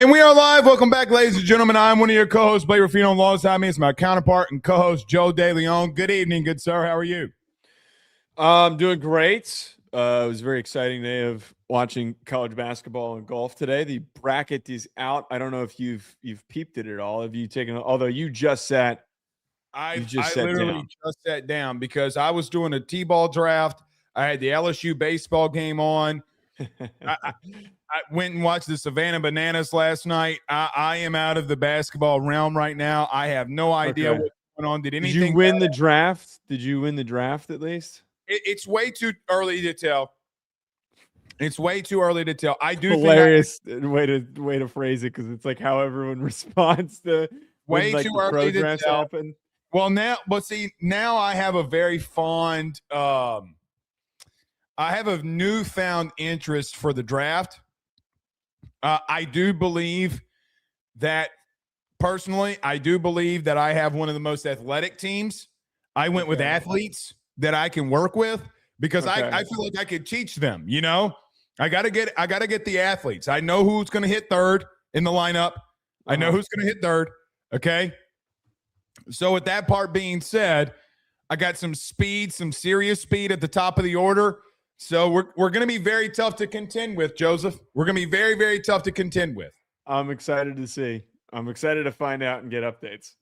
And we are live. Welcome back, ladies and gentlemen. I'm one of your co-hosts, Blake Ruffino. Alongside me is my counterpart and co-host, Joe DeLeone. Good evening, good sir. How are you? I'm doing great. It was a very exciting day of watching college basketball and golf today. The bracket is out. I don't know if you've peeped it at all. Have you taken? Although you just sat. I literally just sat down because I was doing a T-ball draft. I had the LSU baseball game on. I went and watched the Savannah Bananas last night. I am out of the basketball realm right now. I have no idea what's going on. Did you win the draft? Did you win the draft at least? It's way too early to tell. It's way too early to tell. I do hilarious way to phrase it, because it's like how everyone responds to way when, too the early pro to tell. happen. Well, now I have a very fond I have a newfound interest for the draft. I do believe that personally, I have one of the most athletic teams. I went with athletes that I can work with because I feel like I could teach them, you know. I gotta get the athletes. I know who's gonna hit third in the lineup. I know who's gonna hit third. Okay. So with that part being said, I got some speed, some serious speed at the top of the order. So we're going to be very tough to contend with, Joseph. We're going to be very, very tough to contend with. I'm excited to see. I'm excited to find out and get updates.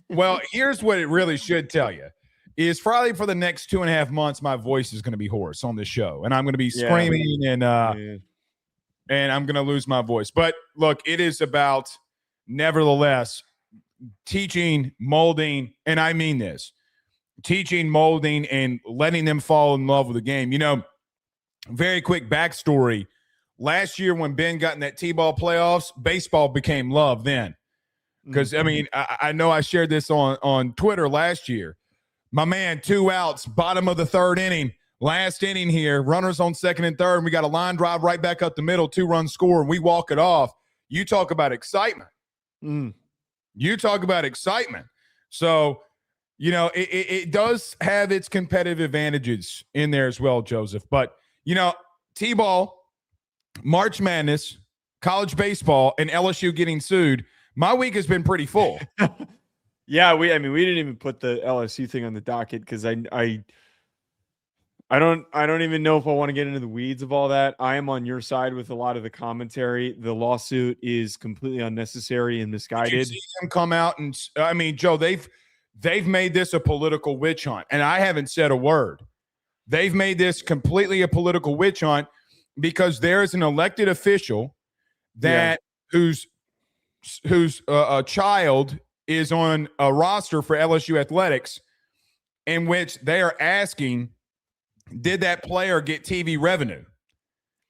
Well, here's what it really should tell you. Is probably for the next 2.5 months, my voice is going to be hoarse on this show. And I'm going to be screaming and I'm going to lose my voice. But look, it is about, nevertheless, teaching, molding, and I mean this. Teaching, molding, and letting them fall in love with the game. You know, very quick backstory. Last year when Ben got in that T-ball playoffs, baseball became love then. Because, I mean, I know I shared this on Twitter last year. My man, 2 outs, bottom of the third inning, last inning here, runners on second and third, and we got a line drive right back up the middle, 2-run score, and we walk it off. You talk about excitement. You talk about excitement. So, you know, it does have its competitive advantages in there as well, Joseph. But, you know, T-ball, March Madness, college baseball, and LSU getting sued, my week has been pretty full. Yeah, we didn't even put the LSU thing on the docket because I don't even know if I want to get into the weeds of all that. I am on your side with a lot of the commentary. The lawsuit is completely unnecessary and misguided. Did you see them come out and, I mean, Joe, They've made this a political witch hunt, and I haven't said a word. They've made this completely a political witch hunt because there is an elected official that whose a child is on a roster for LSU athletics, in which they are asking, did that player get TV revenue?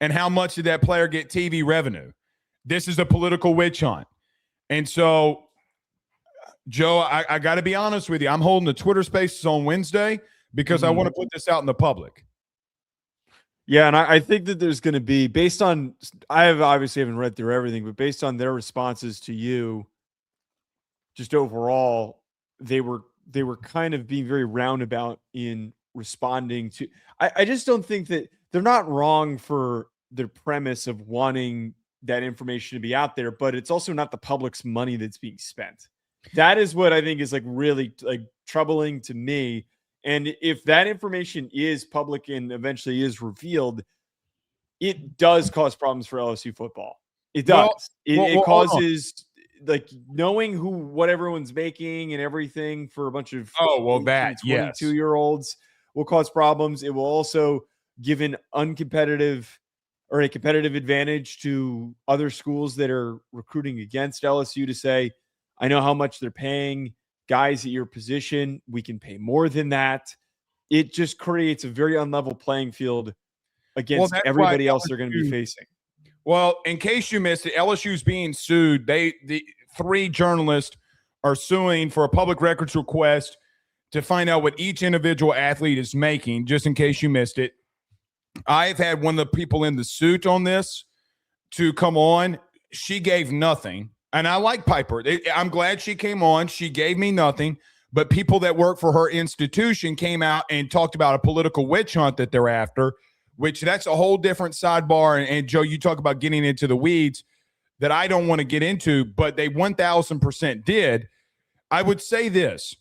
And how much did that player get TV revenue? This is a political witch hunt. And so, Joe, I got to be honest with you. I'm holding the Twitter Spaces on Wednesday because I want to put this out in the public. Yeah, and I think that there's going to be, based on, I obviously haven't read through everything, but based on their responses to you, just overall, they were kind of being very roundabout in responding to. I just don't think that they're not wrong for their premise of wanting that information to be out there, but it's also not the public's money that's being spent. That is what I think is really troubling to me. And if that information is public and eventually is revealed, it does cause problems for LSU football. It does. It causes knowing what everyone's making and everything for a bunch of 22-year-olds will cause problems. It will also give an uncompetitive or a competitive advantage to other schools that are recruiting against LSU to say, I know how much they're paying guys at your position. We can pay more than that. It just creates a very unlevel playing field against everybody else they're going to be facing. Well, in case you missed it, LSU's being sued. The 3 journalists are suing for a public records request to find out what each individual athlete is making, just in case you missed it. I've had one of the people in the suit on this to come on. She gave nothing. And I like Piper. I'm glad she came on. She gave me nothing. But people that work for her institution came out and talked about a political witch hunt that they're after, which that's a whole different sidebar. And Joe, you talk about getting into the weeds. that I don't want to get into, but they 1000% did. I would say this.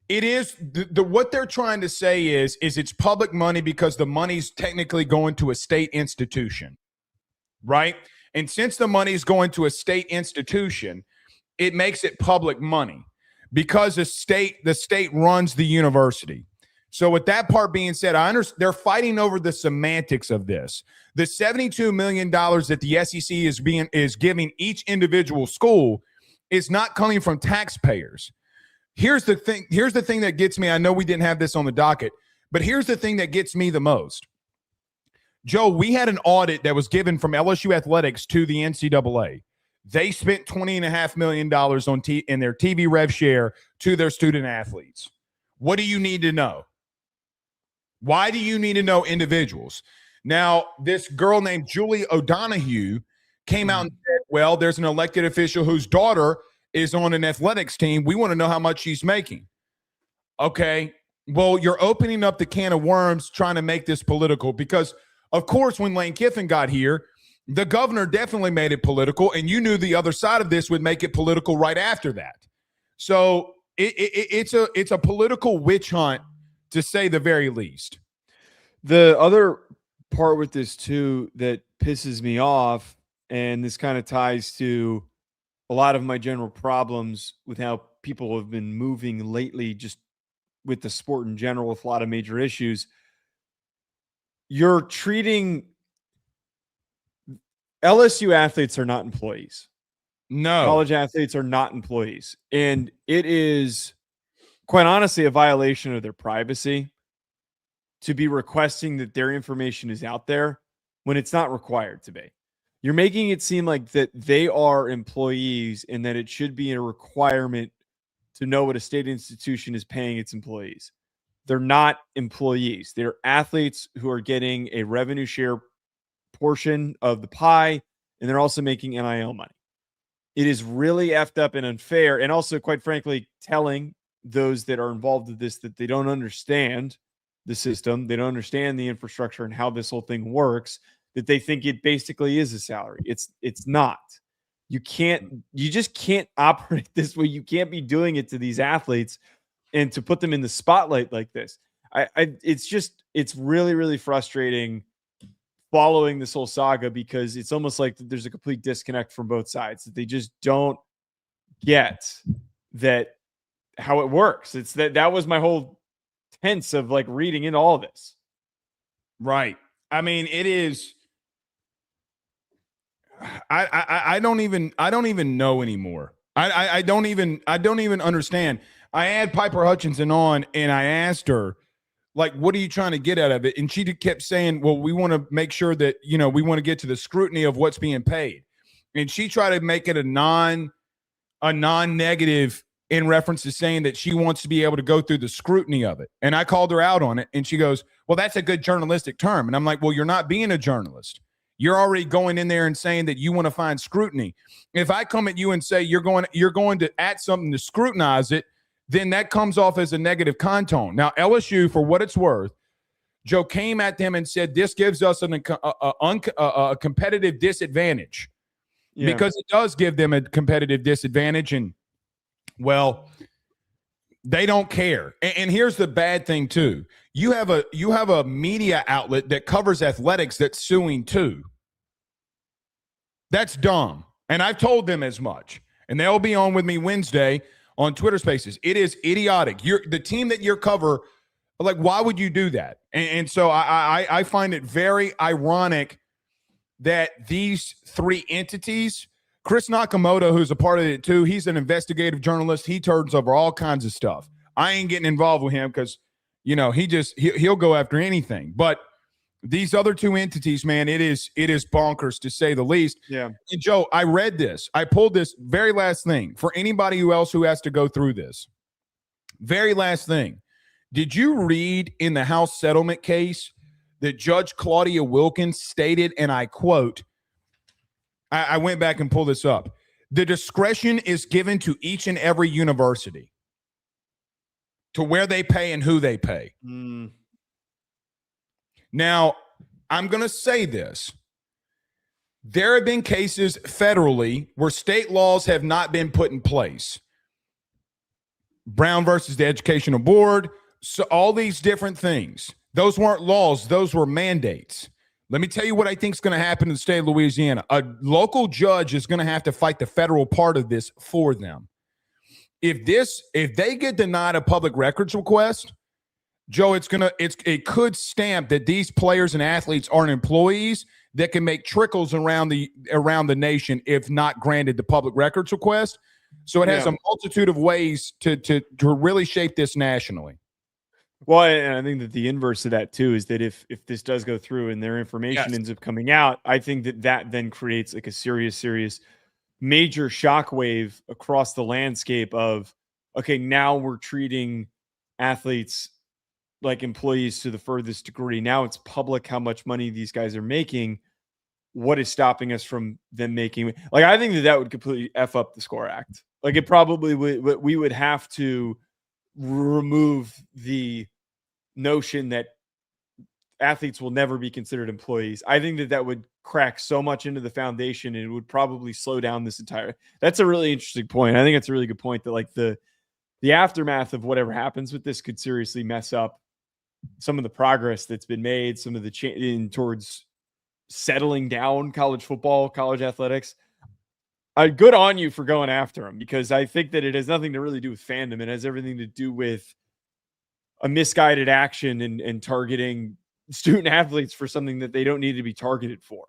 It is what they're trying to say is it's public money because the money's technically going to a state institution, right? And since the money's going to a state institution, it makes it public money because the state runs the university. So with that part being said, I understand they're fighting over the semantics of this. The $72 million that the SEC is giving each individual school is not coming from taxpayers. Here's the thing that gets me. I know we didn't have this on the docket, but here's the thing that gets me the most. Joe, we had an audit that was given from LSU Athletics to the NCAA. They spent $20.5 million in their TV rev share to their student athletes. What do you need to know? Why do you need to know individuals? Now, this girl named Julie O'Donoghue came out and said, well, there's an elected official whose daughter is on an athletics team. We want to know how much she's making. Okay, well, you're opening up the can of worms trying to make this political because, of course, when Lane Kiffin got here, the governor definitely made it political, and you knew the other side of this would make it political right after that. So it's a political witch hunt, to say the very least. The other part with this, too, that pisses me off, and this kind of ties to a lot of my general problems with how people have been moving lately, just with the sport in general, with a lot of major issues. You're treating LSU athletes are not employees. No. College athletes are not employees. And it is, quite honestly, a violation of their privacy to be requesting that their information is out there when it's not required to be. You're making it seem like that they are employees and that it should be a requirement to know what a state institution is paying its employees. They're not employees. They're athletes who are getting a revenue share portion of the pie, and they're also making NIL money. It is really effed up and unfair, and also, quite frankly, telling those that are involved with this that they don't understand the system, they don't understand the infrastructure and how this whole thing works, that they think it basically is a salary. It's not. You just can't operate this way. You can't be doing it to these athletes and to put them in the spotlight like this. It's really, really frustrating following this whole saga, because it's almost like there's a complete disconnect from both sides, that they just don't get that how it works. It's that was my whole tense of like reading into all of this. Right. I mean, it is. I don't even know anymore. I don't even understand. I had Piper Hutchinson on and I asked her, like, what are you trying to get out of it? And she kept saying, well, we want to make sure that, we want to get to the scrutiny of what's being paid. And she tried to make it a non-negative in reference to saying that she wants to be able to go through the scrutiny of it. And I called her out on it. And she goes, well, that's a good journalistic term. And I'm like, well, you're not being a journalist. You're already going in there and saying that you want to find scrutiny. If I come at you and say you're going to add something to scrutinize it, then that comes off as a negative contone. Now, LSU, for what it's worth, Joe came at them and said this gives us a competitive disadvantage, because it does give them a competitive disadvantage. And, well, they don't care. And here's the bad thing, too. You have a media outlet that covers athletics that's suing, too. That's dumb. And I've told them as much. And they'll be on with me Wednesday on Twitter Spaces. It is idiotic. The team that you're cover, like, why would you do that? And so I find it very ironic that these three entities, Chris Nakamoto, who's a part of it too, he's an investigative journalist. He turns over all kinds of stuff. I ain't getting involved with him because, he'll go after anything. But these other two entities, man, it is bonkers to say the least. Yeah. And Joe, I read this. I pulled this very last thing for anybody else who has to go through this. Very last thing. Did you read in the House settlement case that Judge Claudia Wilkins stated, and I quote, I went back and pulled this up, the discretion is given to each and every university to where they pay and who they pay. Now, I'm going to say this. There have been cases federally where state laws have not been put in place. Brown versus the Educational Board. So all these different things. Those weren't laws. Those were mandates. Let me tell you what I think is going to happen in the state of Louisiana. A local judge is going to have to fight the federal part of this for them. If they get denied a public records request, Joe, it could stamp that these players and athletes aren't employees that can make trickles around the nation if not granted the public records request. So it has a multitude of ways to really shape this nationally. Well, and I think that the inverse of that too is that if this does go through and their information ends up coming out, I think that then creates like a serious major shockwave across the landscape of, okay, now we're treating athletes like employees to the furthest degree. Now it's public how much money these guys are making. What is stopping us from them making? Like, I think that would completely F up the SCORE Act. Like, it probably would. We would have to remove the notion that athletes will never be considered employees. I think that would crack so much into the foundation, and it would probably slow down this entire. That's a really interesting point. I think it's a really good point that like the aftermath of whatever happens with this could seriously mess up some of the progress that's been made, some of the change towards settling down college football, college athletics. Good on you for going after him, because I think that it has nothing to really do with fandom. It has everything to do with a misguided action and targeting student athletes for something that they don't need to be targeted for.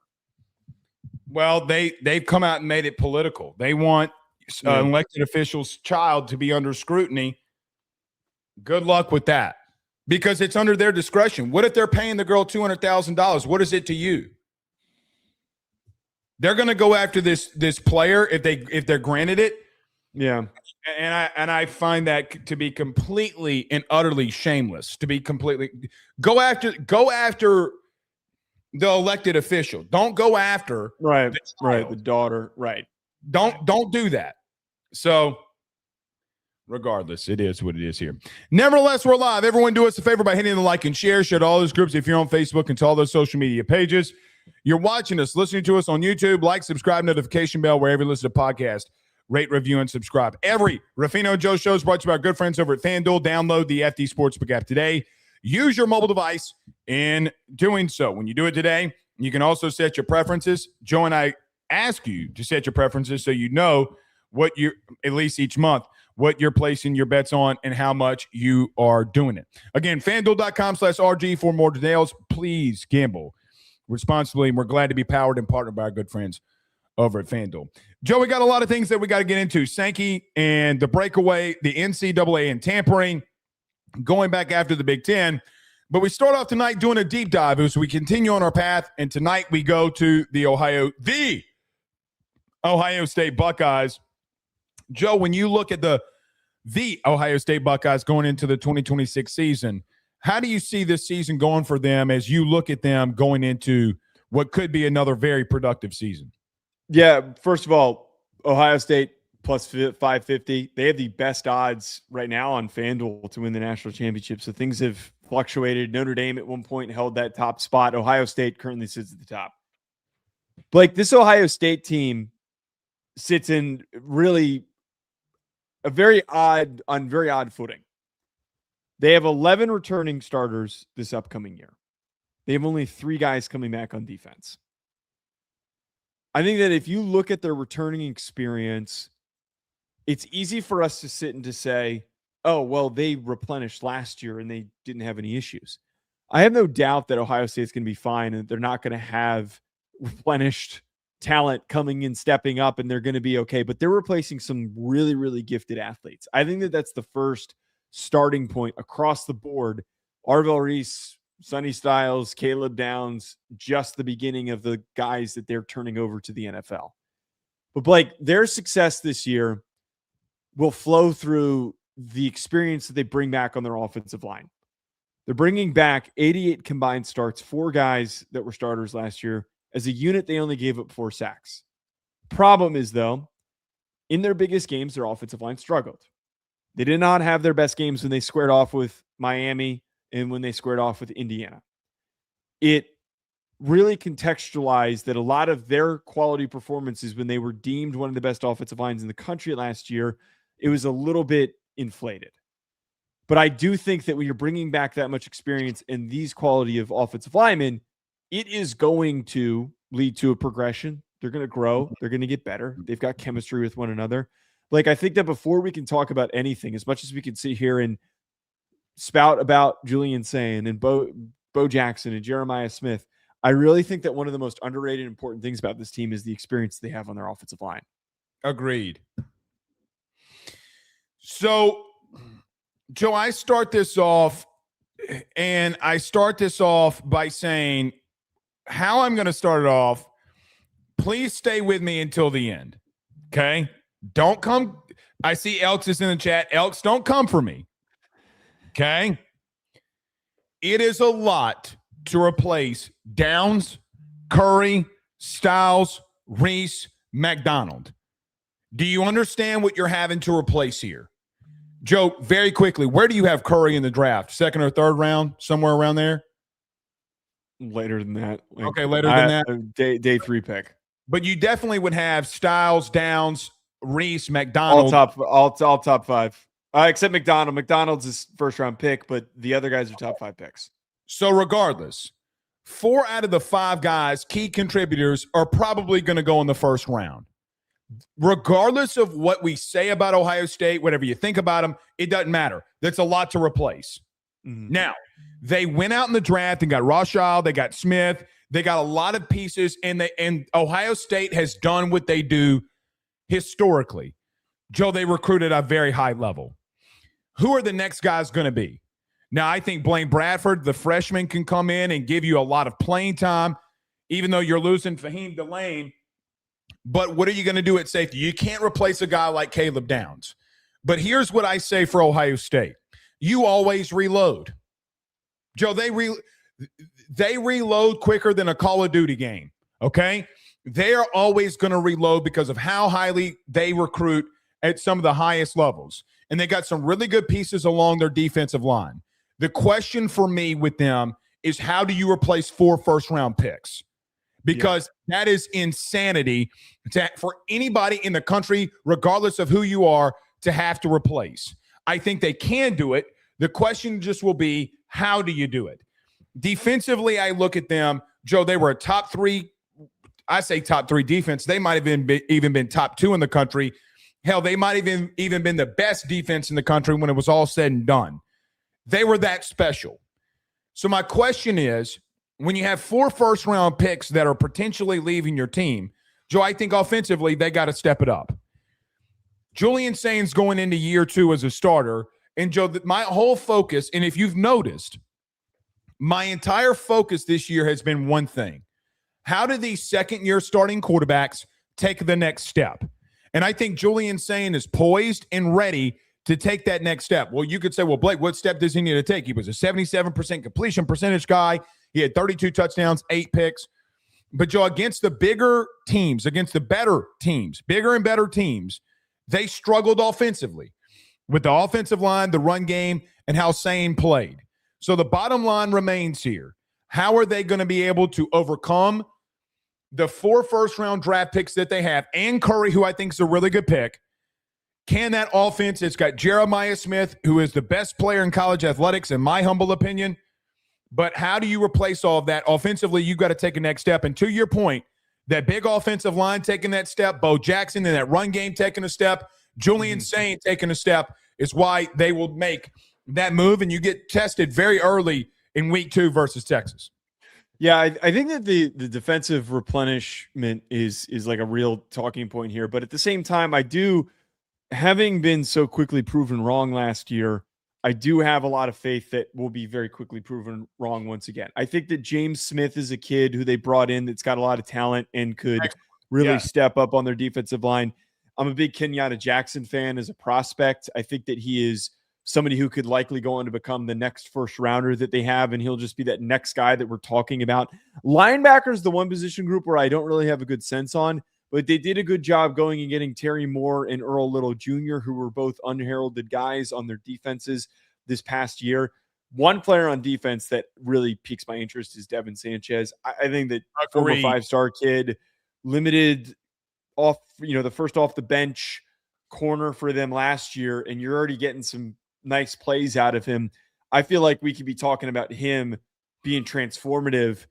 Well, they've come out and made it political. They want an elected official's child to be under scrutiny. Good luck with that, because it's under their discretion. What if they're paying the girl $200,000? What is it to you? They're going to go after this player if they're granted it. Yeah. And I find that to be completely and utterly shameless. To be completely go after the elected official. Don't go after the daughter. Right. Don't do that. So regardless, it is what it is here. Nevertheless, we're live. Everyone do us a favor by hitting the like and share to all those groups if you're on Facebook and to all those social media pages. You're watching us, listening to us on YouTube. Like, subscribe, notification bell wherever you listen to podcasts. Rate, review, and subscribe. Every Ruffino Joe show is brought to you by our good friends over at FanDuel. Download the FD Sportsbook app today. Use your mobile device in doing so. When you do it today, you can also set your preferences. Joe and I ask you to set your preferences so you know what you, at least each month, what you're placing your bets on and how much you are doing it. Again, FanDuel.com/RG for more details. Please gamble responsibly, and we're glad to be powered and partnered by our good friends over at FanDuel. Joe, we got a lot of things that we got to get into. Sankey and the breakaway, the NCAA and tampering, going back after the Big Ten. But we start off tonight doing a deep dive as we continue on our path, and tonight we go to the Ohio State Buckeyes. Joe, when you look at the Ohio State Buckeyes going into the 2026 season, how do you see this season going for them as you look at them going into what could be another very productive season? Yeah, first of all, Ohio State plus 550. They have the best odds right now on FanDuel to win the national championship. So things have fluctuated. Notre Dame at one point held that top spot. Ohio State currently sits at the top. Blake, this Ohio State team sits in really a very odd footing. They have 11 returning starters this upcoming year. They have only 3 guys coming back on defense. I think that if you look at their returning experience, it's easy for us to sit and to say, oh, well, they replenished last year and they didn't have any issues. I have no doubt that Ohio State's going to be fine and they're not going to have replenished talent coming in, stepping up, and they're going to be okay. But they're replacing some really, really gifted athletes. I think that that's the first starting point across the board. Arvell Reese, Sonny Styles, Caleb Downs, just the beginning of the guys that they're turning over to the NFL. But Blake, their success this year will flow through the experience that they bring back on their offensive line. They're bringing back 88 combined starts, 4 guys that were starters last year. As a unit, they only gave up 4 sacks. Problem is, though, in their biggest games, their offensive line struggled. They did not have their best games when they squared off with Miami and when they squared off with Indiana. It really contextualize that a lot of their quality performances when they were deemed one of the best offensive lines in the country last year, it was a little bit inflated. But I do think that when you're bringing back that much experience and these quality of offensive linemen, it is going to lead to a progression. They're going to grow. They're going to get better. They've got chemistry with one another. Like, I think that before we can talk about anything, as much as we can sit here and spout about Julian Sayin and Bo Jackson and Jeremiah Smith, I really think that one of the most underrated important things about this team is the experience they have on their offensive line. Agreed. So, Joe, I start this off by saying how I'm going to start it off. Please stay with me until the end. Okay? Don't come. I see Elks is in the chat. Elks, don't come for me. Okay? It is a lot to replace Downs, Curry, Styles, Reese, McDonald. Do you understand what you're having to replace here? Joe, very quickly, where do you have Curry in the draft? Second or third round? Somewhere around there? Later than that. Okay, later than that. Day 3 pick. But you definitely would have Styles, Downs, Reese, McDonald. All top 5. Except McDonald. McDonald's his first round pick, but the other guys are top 5 picks. So regardless, 4 out of the 5 guys, key contributors, are probably going to go in the first round. Regardless of what we say about Ohio State, whatever you think about them, it doesn't matter. That's a lot to replace. Mm-hmm. Now, they went out in the draft and got Rothschild, they got Smith, they got a lot of pieces, and Ohio State has done what they do historically. Joe, they recruited at a very high level. Who are the next guys going to be? Now, I think Blaine Bradford, the freshman, can come in and give you a lot of playing time, even though you're losing Fahim DeLeone. But what are you going to do at safety? You can't replace a guy like Caleb Downs. But here's what I say for Ohio State. You always reload. Joe, they reload quicker than a Call of Duty game, okay? They are always going to reload because of how highly they recruit at some of the highest levels. And they got some really good pieces along their defensive line. The question for me with them is, how do you replace 4 first-round picks? Because that is insanity for anybody in the country, regardless of who you are, to have to replace. I think they can do it. The question just will be, how do you do it? Defensively, I look at them. Joe, they were a top 3. I say top 3 defense. They might have even been top 2 in the country. Hell, they might have even been the best defense in the country when it was all said and done. They were that special. So my question is, when you have 4 first-round picks that are potentially leaving your team, Joe, I think offensively they got to step it up. Julian Sayin's going into year 2 as a starter. And, Joe, my whole focus, and if you've noticed, my entire focus this year has been one thing. How do these second-year starting quarterbacks take the next step? And I think Julian Sayin is poised and ready to take that next step. Well, you could say, well, Blake, what step does he need to take? He was a 77% completion percentage guy. He had 32 touchdowns, 8 picks. But, Joe, against the bigger teams, against the better teams, bigger and better teams, they struggled offensively with the offensive line, the run game, and how Sayin played. So the bottom line remains here. How are they going to be able to overcome the 4 first-round draft picks that they have, and Curry, who I think is a really good pick? Can that offense, it's got Jeremiah Smith, who is the best player in college athletics, in my humble opinion. But how do you replace all of that? Offensively, you've got to take a next step. And to your point, that big offensive line taking that step, Bo Jackson and that run game taking a step, Julian Sayin taking a step is why they will make that move, and you get tested very early in week 2 versus Texas. Yeah, I think that the defensive replenishment is like a real talking point here. But at the same time, I do, having been so quickly proven wrong last year, I do have a lot of faith that will be very quickly proven wrong once again. I think that James Smith is a kid who they brought in that's got a lot of talent and could really step up on their defensive line. I'm a big Kenyatta Jackson fan as a prospect. I think that he is somebody who could likely go on to become the next first rounder that they have, and he'll just be that next guy that we're talking about. Linebacker is the one position group where I don't really have a good sense on, but they did a good job going and getting Terry Moore and Earl Little Jr., who were both unheralded guys on their defenses this past year. One player on defense that really piques my interest is Devin Sanchez. I think that former 5-star kid, limited off, the first off the bench corner for them last year, and you're already getting some nice plays out of him. I feel like we could be talking about him being transformative,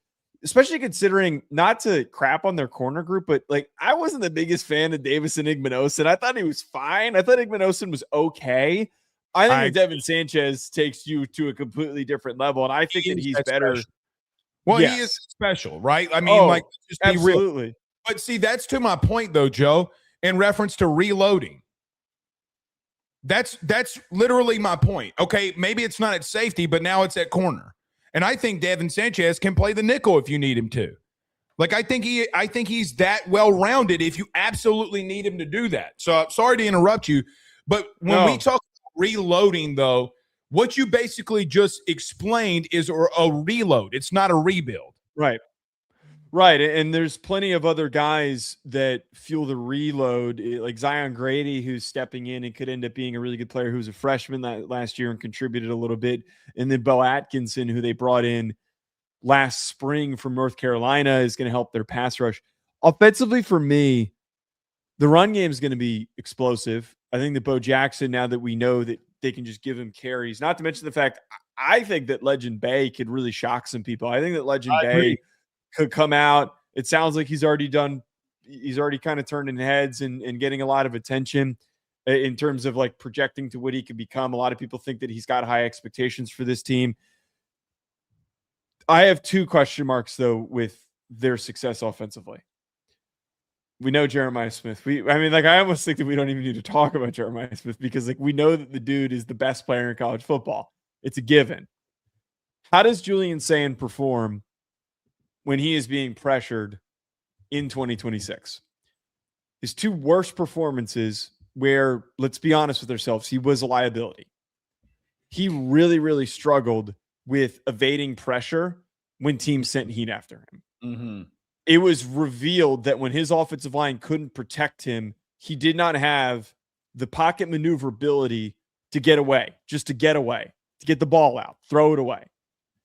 especially considering, not to crap on their corner group, but like, I wasn't the biggest fan of Davison Igmanosin. I thought he was fine. I thought Igmanosin was okay. I think that Devin Sanchez takes you to a completely different level, and I think that he's better. Special. Well, yes. He is special, right? I mean, just be absolutely. Real. But see, that's to my point, though, Joe, in reference to reloading. That's literally my point. Okay, maybe it's not at safety, but now it's at corner. And I think Devin Sanchez can play the nickel if you need him to. Like, I think he's that well-rounded if you absolutely need him to do that. So I'm sorry to interrupt you, but when we talk about reloading, though, what you basically just explained is a reload. It's not a rebuild. Right. Right. And there's plenty of other guys that fuel the reload, like Zion Grady, who's stepping in and could end up being a really good player, who's a freshman last year and contributed a little bit. And then Bo Atkinson, who they brought in last spring from North Carolina, is going to help their pass rush. Offensively, for me, the run game is going to be explosive. I think that Bo Jackson, now that we know that they can just give him carries, not to mention the fact, I think that Legend Bay could really shock some people. I think that Legend Bay could come out. It sounds like he's already kind of turning heads and getting a lot of attention in terms of like projecting to what he could become. A lot of people think that he's got high expectations for this team. I have two question marks, though, with their success offensively. We know Jeremiah Smith. I almost think that we don't even need to talk about Jeremiah Smith, because like, we know that the dude is the best player in college football. It's a given. How does Julian Sayin perform when he is being pressured in 2026? His two worst performances, where, let's be honest with ourselves, he was a liability. He really, really struggled with evading pressure when teams sent heat after him. Mm-hmm. It was revealed that when his offensive line couldn't protect him, he did not have the pocket maneuverability to get away, to get the ball out, throw it away.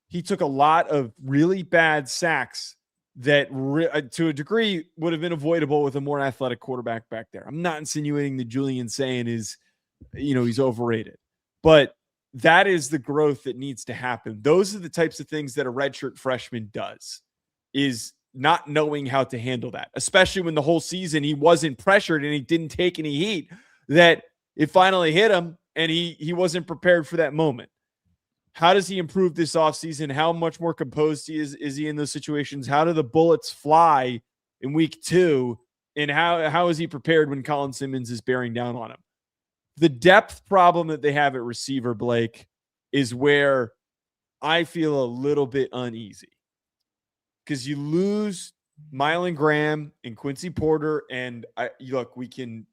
He took a lot of really bad sacks that to a degree would have been avoidable with a more athletic quarterback back there. I'm not insinuating that Julian Sayin is, he's overrated, but that is the growth that needs to happen. Those are the types of things that a redshirt freshman does, is not knowing how to handle that, especially when the whole season he wasn't pressured and he didn't take any heat, that it finally hit him and he wasn't prepared for that moment. How does he improve this offseason? How much more composed is he in those situations? How do the bullets fly in week 2? And how is he prepared when Colin Simmons is bearing down on him? The depth problem that they have at receiver, Blake, is where I feel a little bit uneasy, because you lose Mylan Graham and Quincy Porter. And look, we can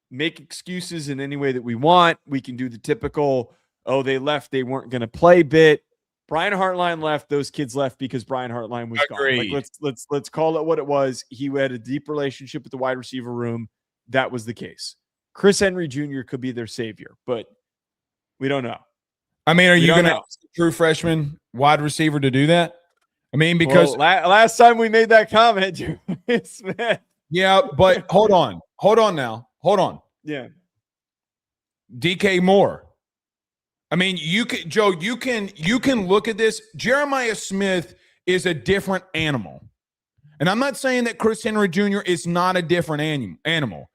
make excuses in any way that we want. We can do the typical, they left, they weren't going to play bit. Brian Hartline left. Those kids left because Brian Hartline was Agreed. gone. Like, let's call it what it was. He had a deep relationship with the wide receiver room. That was the case. Chris Henry Jr. could be their savior, but we don't know. I mean, are you going to ask a true freshman wide receiver to do that? I mean, because last time we made that comment, Julian Smith. Yeah, but hold on now. Yeah. DK Moore. I mean, you can look at this. Jeremiah Smith is a different animal. And I'm not saying that Chris Henry Jr. is not a different animal.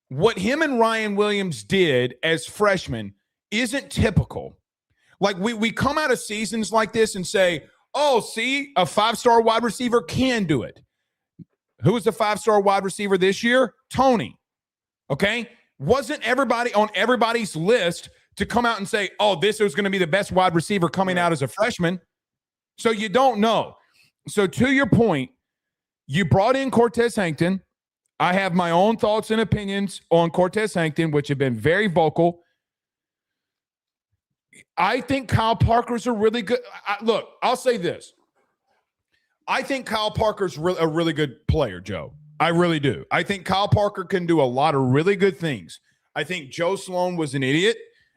What him and Ryan Williams did as freshmen isn't typical. Like, we come out of seasons like this and say, oh, see, a 5-star wide receiver can do it. Who was the 5-star wide receiver this year? Tony. Okay? Wasn't everybody on everybody's list to come out and say, oh, this was going to be the best wide receiver coming out as a freshman? So you don't know. So to your point, you brought in Cortez Hankton. I have my own thoughts and opinions on Cortez Hankton, which have been very vocal. I think Kyle Parker's a really good look, I'll say this. I think Kyle Parker's a really good player, Joe. I really do. I think Kyle Parker can do a lot of really good things. I think Joe Sloan was an idiot.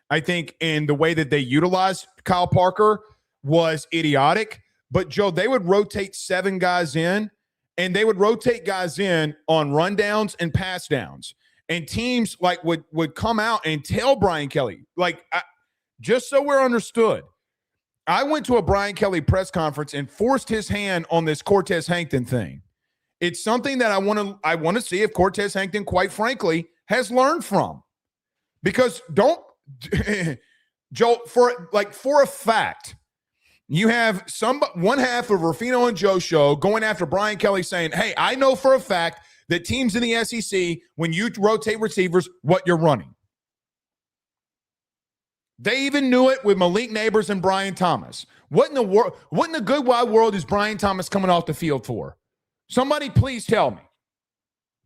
I think in the way that they utilized Kyle Parker was idiotic. But, Joe, they would rotate 7 guys in, and they would rotate guys in on rundowns and pass downs. And teams like would come out and tell Brian Kelly, just so we're understood, I went to a Brian Kelly press conference and forced his hand on this Cortez Hankton thing. It's something that I want to see if Cortez Hankton, quite frankly, has learned from. Because Joe, for a fact, you have one half of Ruffino and Joe show going after Brian Kelly saying, hey, I know for a fact that teams in the SEC, when you rotate receivers, what you're running. They even knew it with Malik Neighbors and Brian Thomas. What in the good wide world is Brian Thomas coming off the field for? Somebody please tell me.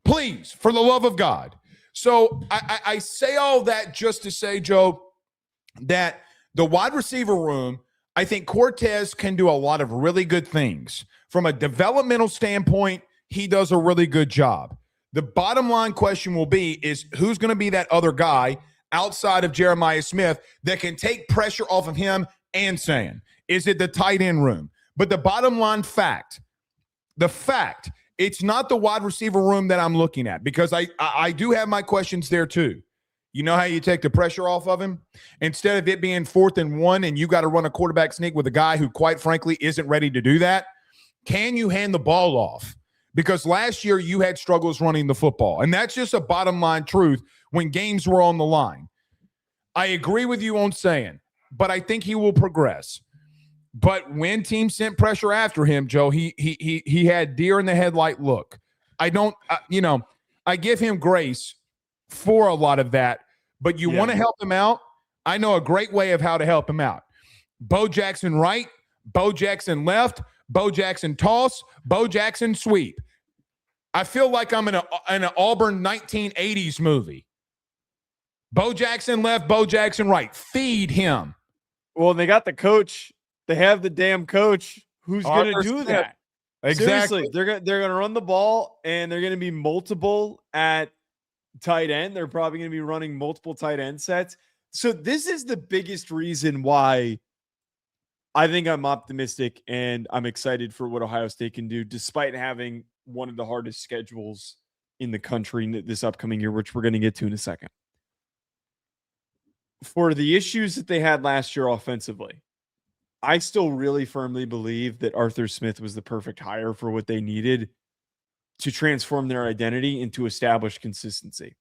Please, for the love of God. So I say all that just to say, Joe, that the wide receiver room, I think Cortez can do a lot of really good things. From a developmental standpoint, he does a really good job. The bottom line question will be is who's going to be that other guy outside of Jeremiah Smith that can take pressure off of him and Sayin? Is it the tight end room? But the bottom line fact, it's not the wide receiver room that I'm looking at, because I do have my questions there too. You know how you take the pressure off of him? Instead of it being 4th and 1 and you got to run a quarterback sneak with a guy who, quite frankly, isn't ready to do that, can you hand the ball off? Because last year you had struggles running the football. And that's just a bottom line truth when games were on the line. I agree with you on Sayin, but I think he will progress. But when teams sent pressure after him, Joe, he had deer in the headlight look. I give him grace for a lot of that, but you want to help him out. I know a great way of how to help him out. Bo Jackson right, Bo Jackson left, Bo Jackson toss, Bo Jackson sweep. I feel like I'm in an Auburn 1980s movie. Bo Jackson left, Bo Jackson right. Feed him. Well, they got the coach. They have the damn coach who's going to do that. Exactly. Seriously, they're going to run the ball, and they're going to be multiple at tight end. They're probably going to be running multiple tight end sets. So this is the biggest reason why I think I'm optimistic and I'm excited for what Ohio State can do, despite having one of the hardest schedules in the country this upcoming year, which we're going to get to in a second. For the issues that they had last year offensively, I still really firmly believe that Arthur Smith was the perfect hire for what they needed to transform their identity and to establish consistency.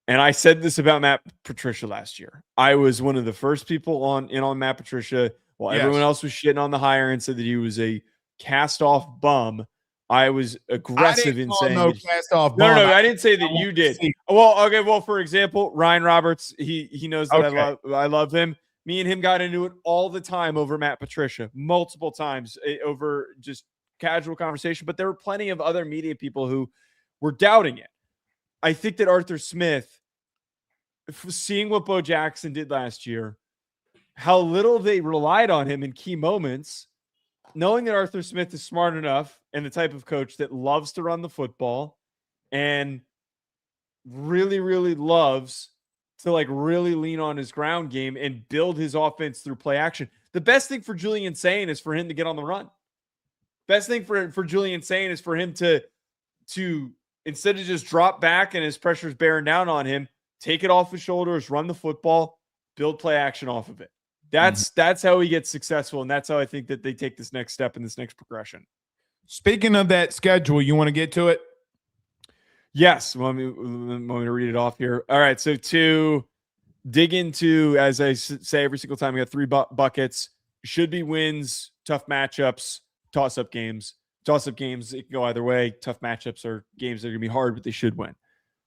And I said this about Matt Patricia last year. I was one of the first people on Matt Patricia while everyone else was shitting on the hire and said that he was a cast-off bum. I was aggressive in saying cast-off bum. No, I didn't say that you did. Well, okay. Well, for example, Ryan Roberts, he knows that I love him. Me and him got into it all the time over Matt Patricia, multiple times over just casual conversation. But there were plenty of other media people who were doubting it. I think that Arthur Smith, seeing what Bo Jackson did last year, how little they relied on him in key moments, knowing that Arthur Smith is smart enough and the type of coach that loves to run the football and really, really loves to really lean on his ground game and build his offense through play action. The best thing for Julian Sayin is for him to get on the run. Best thing for Julian Sayin is for him to instead of just drop back and his pressure's bearing down on him, take it off his shoulders, run the football, build play action off of it. That's how he gets successful, and that's how I think that they take this next step in this next progression. Speaking of that schedule, you want to get to it? Yes. Want me to read it off here? All right. So to dig into, as I say every single time, we got 3 buckets. Should be wins, tough matchups, toss-up games. Toss-up games, it can go either way. Tough matchups are games that are going to be hard, but they should win.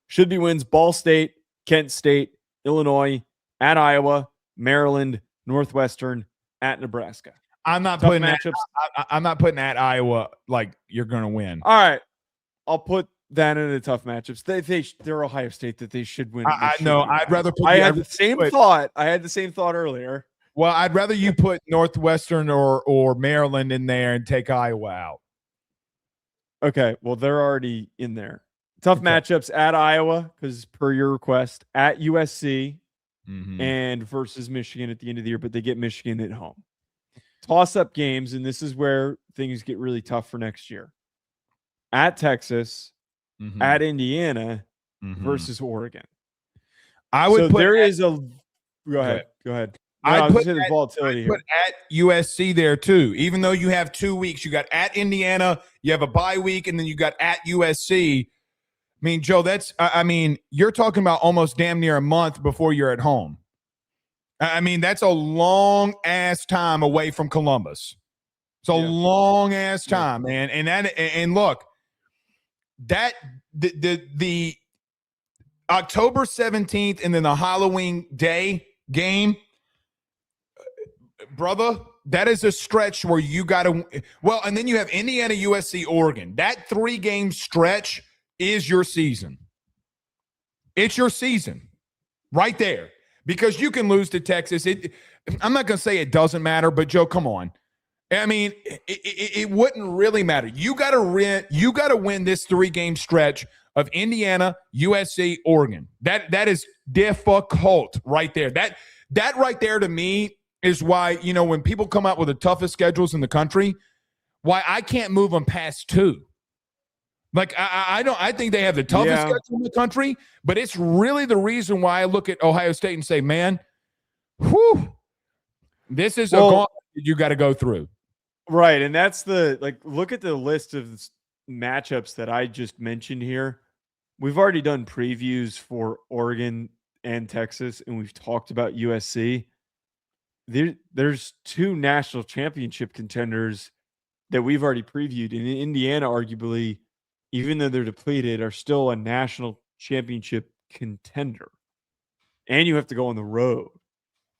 Should be wins, Ball State, Kent State, Illinois, at Iowa, Maryland, Northwestern, at Nebraska. I'm not putting matchups. I'm not putting at Iowa like you're going to win. All right. I'll put that in the tough matchups. They're Ohio State that they should win. I know. I'd rather put. I had the same thought. I had the same thought earlier. Well, I'd rather you put Northwestern or Maryland in there and take Iowa out. Okay. Well, they're already in there. Tough matchups at Iowa, because per your request, at USC, and versus Michigan at the end of the year, but they get Michigan at home. Toss-up games, and this is where things get really tough for next year. At Texas, at Indiana, versus Oregon. I would Go ahead. No, I was saying volatility here. Put at USC there too. Even though you have 2 weeks, you got at Indiana, you have a bye week, and then you got at USC. I mean, Joe, you're talking about almost damn near a month before you're at home. I mean, that's a long ass time away from Columbus. It's a long ass time, man. And look, that the October 17th and then the Halloween day game, brother, that is a stretch where you got to – and then you have Indiana, USC, Oregon. That 3-game stretch is your season. It's your season right there because you can lose to Texas. I'm not going to say it doesn't matter, but, Joe, come on. I mean, it wouldn't really matter. You got to win this 3-game stretch of Indiana, USC, Oregon. That is difficult right there. That right there to me is why, when people come out with the toughest schedules in the country, why I can't move them past 2. Like, I think they have the toughest schedule in the country, but it's really the reason why I look at Ohio State and say, man, this is a gauntlet you got to go through. Right. And that's look at the list of matchups that I just mentioned here. We've already done previews for Oregon and Texas, and we've talked about USC. There's 2 national championship contenders that we've already previewed. And Indiana, arguably, even though they're depleted, are still a national championship contender. And you have to go on the road.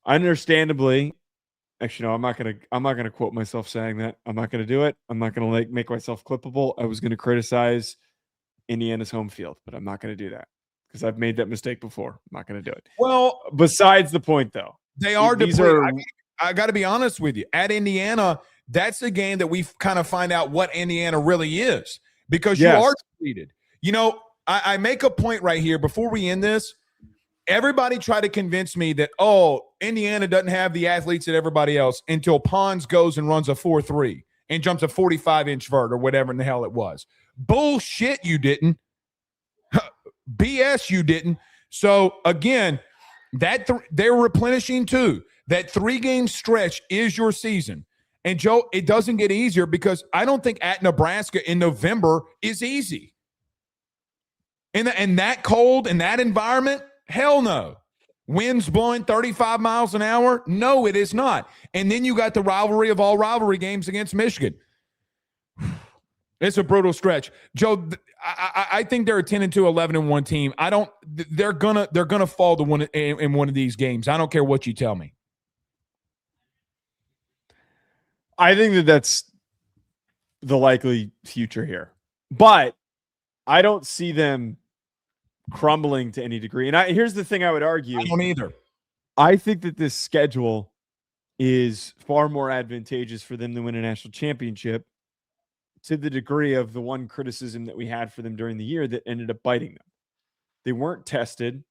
Understandably, actually, no, I'm not gonna quote myself saying that. I'm not gonna do it. I'm not gonna make myself clippable. I was gonna criticize Indiana's home field, but I'm not gonna do that because I've made that mistake before. I'm not gonna do it. Well, besides the point, though, they are depleted. I got to be honest with you. At Indiana, that's a game that we kind of find out what Indiana really is because you are depleted. I make a point right here before we end this. Everybody try to convince me that, Indiana doesn't have the athletes that everybody else until Pons goes and runs a 4.3 and jumps a 45-inch vert or whatever in the hell it was. Bullshit, you didn't. BS, you didn't. So, again, they're replenishing too. That 3-game stretch is your season. And, Joe, it doesn't get easier because I don't think at Nebraska in November is easy. In that cold, in that environment, hell no. Winds blowing 35 miles an hour? No, it is not. And then you got the rivalry of all rivalry games against Michigan. It's a brutal stretch. Joe, I think they're a 10-2, 11-1 team. They're gonna fall to one in one of these games. I don't care what you tell me. I think that's the likely future here. But I don't see them crumbling to any degree. And here's the thing I would argue. I don't either. I think that this schedule is far more advantageous for them to win a national championship to the degree of the one criticism that we had for them during the year that ended up biting them. They weren't tested,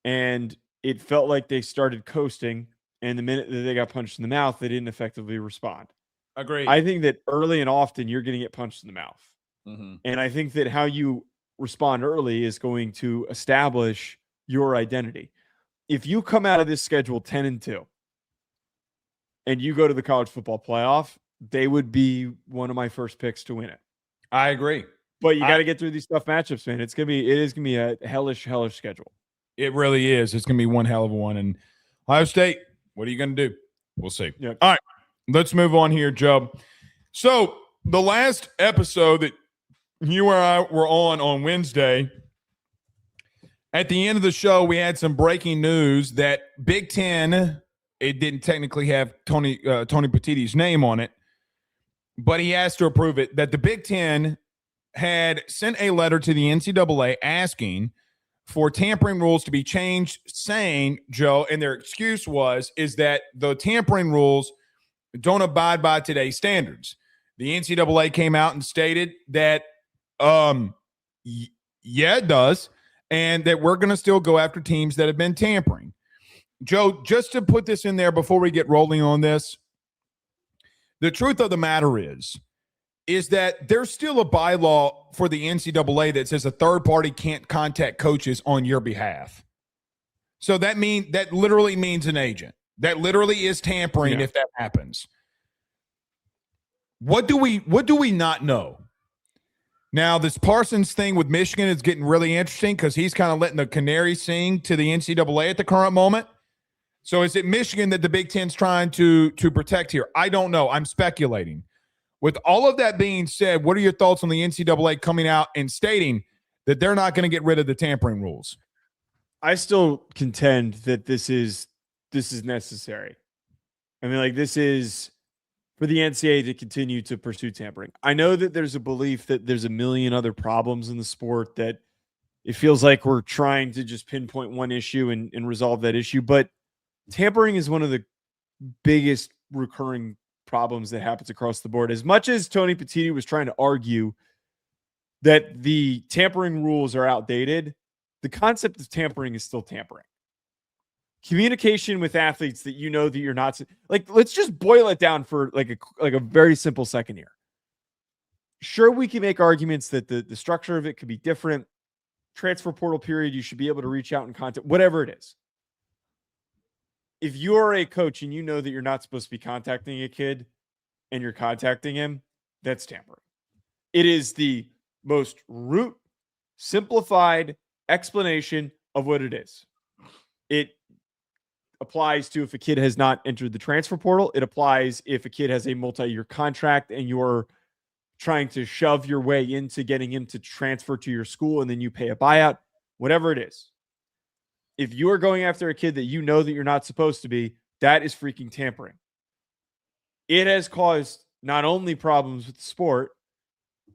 and it felt like they started coasting, and the minute that they got punched in the mouth, they didn't effectively respond. Agreed. I think that early and often you're going to get punched in the mouth. And I think that how you respond early is going to establish your identity. If you come out of this schedule 10-2 and you go to the college football playoff, they would be one of my first picks to win it. I agree. But you got to get through these tough matchups, man. It is gonna be a hellish schedule. It really is. It's gonna be one hell of a one. And Ohio State, what are you gonna do? We'll see. Yep. All right, let's move on here, Joe. So the last episode that you and I were on Wednesday, at the end of the show, we had some breaking news that Big Ten, it didn't technically have Tony Petitti's name on it, but he asked to approve it, that the Big Ten had sent a letter to the NCAA asking for tampering rules to be changed, saying, Joe, and their excuse is that the tampering rules don't abide by today's standards. The NCAA came out and stated that, yeah, it does, and that we're going to still go after teams that have been tampering. Joe, just to put this in there before we get rolling on this, the truth of the matter is that there's still a bylaw for the NCAA that says a third party can't contact coaches on your behalf. So that literally means an agent. That literally is tampering if that happens. What do we not know? Now, this Parsons thing with Michigan is getting really interesting because he's kind of letting the canary sing to the NCAA at the current moment. So is it Michigan that the Big Ten's trying to protect here? I don't know. I'm speculating. With all of that being said, what are your thoughts on the NCAA coming out and stating that they're not going to get rid of the tampering rules? I still contend that this is necessary. I mean, like, this is for the NCAA to continue to pursue tampering. I know that there's a belief that there's a million other problems in the sport, that it feels like we're trying to just pinpoint one issue and resolve that issue. But tampering is one of the biggest recurring problems that happens across the board. As much as Tony Petitti was trying to argue that the tampering rules are outdated, the concept of tampering is still tampering. Communication with athletes that you know that you're not, like, let's just boil it down for like a very simple second here. Sure, we can make arguments that the structure of it could be different. Transfer portal period, you should be able to reach out and contact, whatever it is. If you're a coach and you know that you're not supposed to be contacting a kid and you're contacting him, that's tampering. It is the most root, simplified explanation of what it is. It applies to if a kid has not entered the transfer portal. It applies if a kid has a multi-year contract and you're trying to shove your way into getting him to transfer to your school and then you pay a buyout, whatever it is. If you are going after a kid that you know that you're not supposed to be, that is freaking tampering. It has caused not only problems with the sport,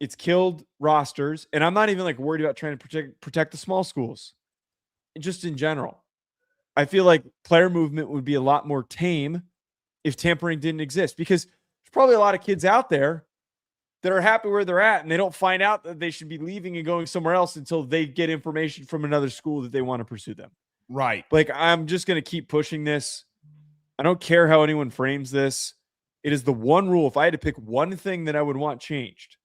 it's killed rosters. And I'm not even like worried about trying to protect the small schools. Just in general, I feel like player movement would be a lot more tame if tampering didn't exist, because there's probably a lot of kids out there that are happy where they're at and they don't find out that they should be leaving and going somewhere else until they get information from another school that they want to pursue them. Right. Like, I'm just going to keep pushing this. I don't care how anyone frames this. It is the one rule. If I had to pick one thing that I would want changed,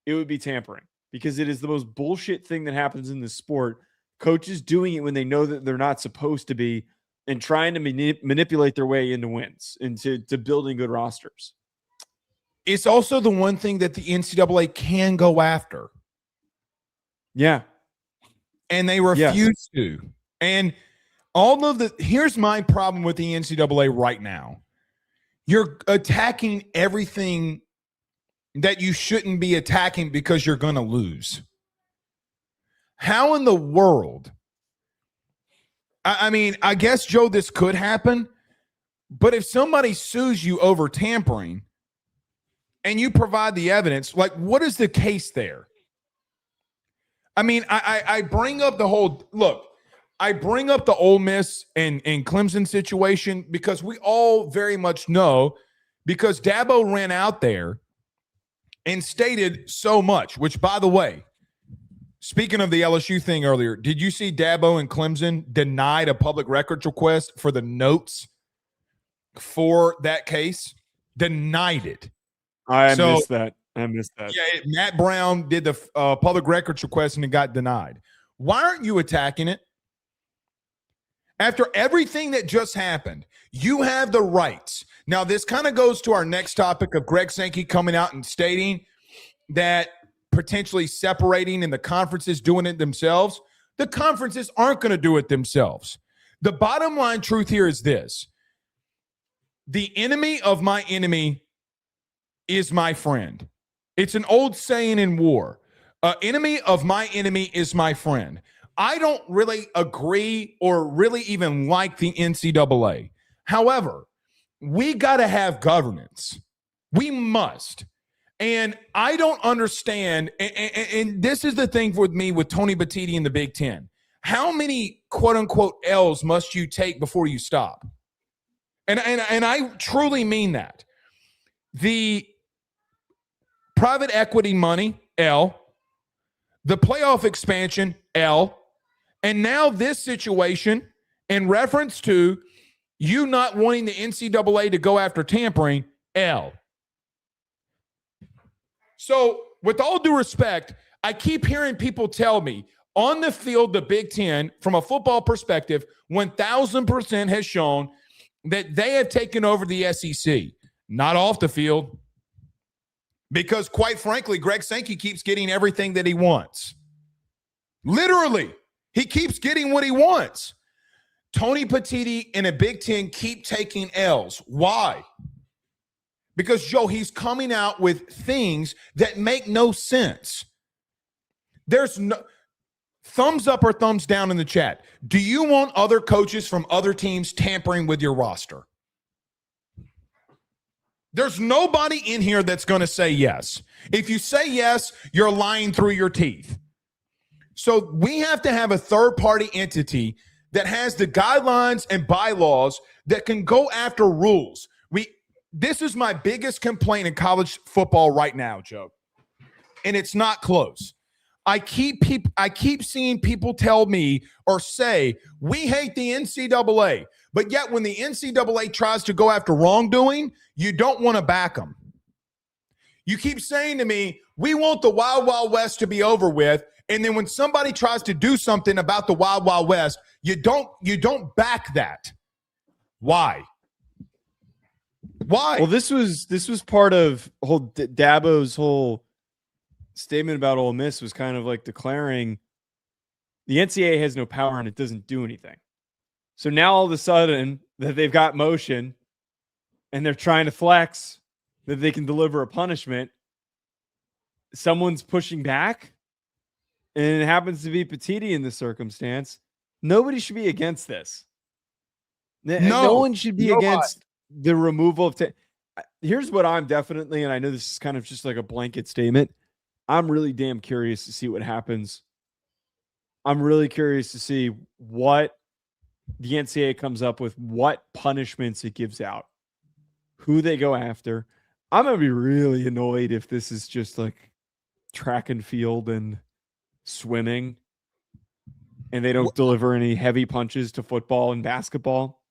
it would be tampering, because it is the most bullshit thing that happens in this sport. Coaches doing it when they know that they're not supposed to be and trying to manipulate their way into wins, into building good rosters. It's also the one thing that the NCAA can go after. Yeah. And they refuse to. And here's my problem with the NCAA right now. You're attacking everything that you shouldn't be attacking because you're going to lose. How in the world? I mean, I guess, Joe, this could happen, but if somebody sues you over tampering and you provide the evidence, like, what is the case there? I mean, I bring up the whole look. I bring up the Ole Miss and Clemson situation because we all very much know, because Dabo ran out there and stated so much, which, by the way, speaking of the LSU thing earlier, did you see Dabo and Clemson denied a public records request for the notes for that case? Denied it. I missed that. Yeah, Matt Brown did the public records request and it got denied. Why aren't you attacking it? After everything that just happened, you have the rights. Now, this kind of goes to our next topic of Greg Sankey coming out and stating that potentially separating and the conferences doing it themselves. The conferences aren't going to do it themselves. The bottom line truth here is this. The enemy of my enemy is my friend. It's an old saying in war. Enemy of my enemy is my friend. I don't really agree or really even like the NCAA. However, we got to have governance. We must. And I don't understand, and this is the thing with me with Tony Petitti in the Big Ten. How many quote-unquote L's must you take before you stop? And I truly mean that. The private equity money, L. The playoff expansion, L. And now this situation in reference to You not wanting the NCAA to go after tampering, L. So, with all due respect, I keep hearing people tell me on the field, the Big Ten, from a football perspective, 1,000% has shown that they have taken over the SEC, not off the field. Because, quite frankly, Greg Sankey keeps getting everything that he wants. Literally, he keeps getting what he wants. Tony Petitti and a Big Ten keep taking L's. Why? Because, Joe, he's coming out with things that make no sense. There's no thumbs up or thumbs down in the chat. Do you want other coaches from other teams tampering with your roster? There's nobody in here that's going to say yes. If you say yes, you're lying through your teeth. So we have to have a third-party entity that has the guidelines and bylaws that can go after rules. This is my biggest complaint in college football right now, Joe, and it's not close. I keep seeing people tell me or say, we hate the NCAA, but yet when the NCAA tries to go after wrongdoing, you don't want to back them. You keep saying to me, we want the Wild Wild West to be over with, and then when somebody tries to do something about the Wild Wild West, you don't back that. Why? Why? Well, this was part of Dabo's whole statement about Ole Miss was kind of like declaring the NCAA has no power and it doesn't do anything. So now all of a sudden that they've got motion and they're trying to flex that they can deliver a punishment, someone's pushing back, and it happens to be Petitti in this circumstance. Nobody should be against this. No one should be against the removal of here's what I'm definitely, and I know this is kind of just like a blanket statement, I'm really damn curious to see what happens. I'm really curious to see what the NCAA comes up with, what punishments it gives out, who they go after. I'm going to be really annoyed if this is just like track and field and swimming and they don't deliver any heavy punches to football and basketball.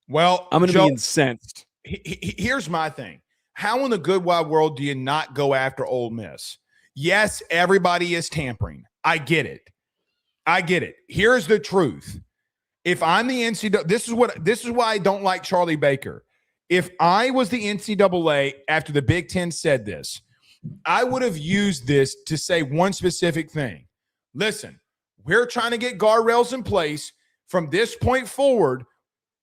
Well, I'm going to be incensed. Here's my thing. How in the good wide world do you not go after Ole Miss? Yes, everybody is tampering. I get it. Here's the truth. If I'm the NCAA, this is why I don't like Charlie Baker. If I was the NCAA after the Big Ten said this, I would have used this to say one specific thing. Listen, we're trying to get guardrails in place from this point forward,